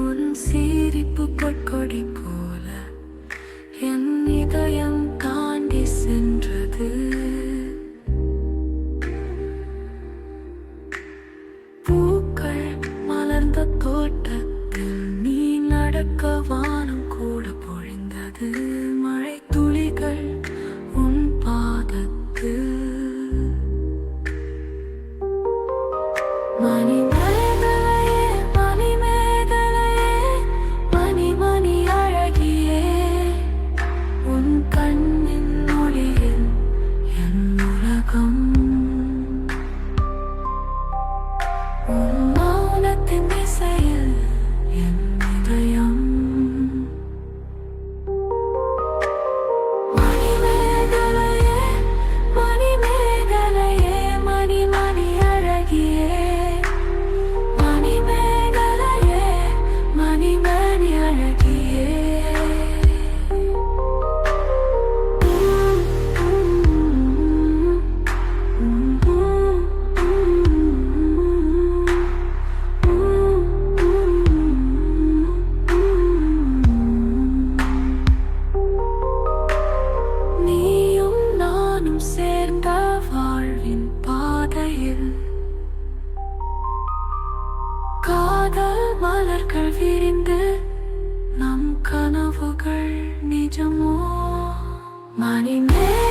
உன் சிரிப்பு பொற்கொடி போல என் இதயம் தாண்டி சென்றது. பூக்கள் மலர்ந்த தோட்டத்தில் நீ நடக்க வானம் கூட பொழிந்தது. மழை துளிகள் உன் பாதத்தில் மணி சேர்ந்த வாழ்வின் பாதையில் காதல் மலர்கள் விரிந்து நம் கனவுகள் நிஜமோ மணிமே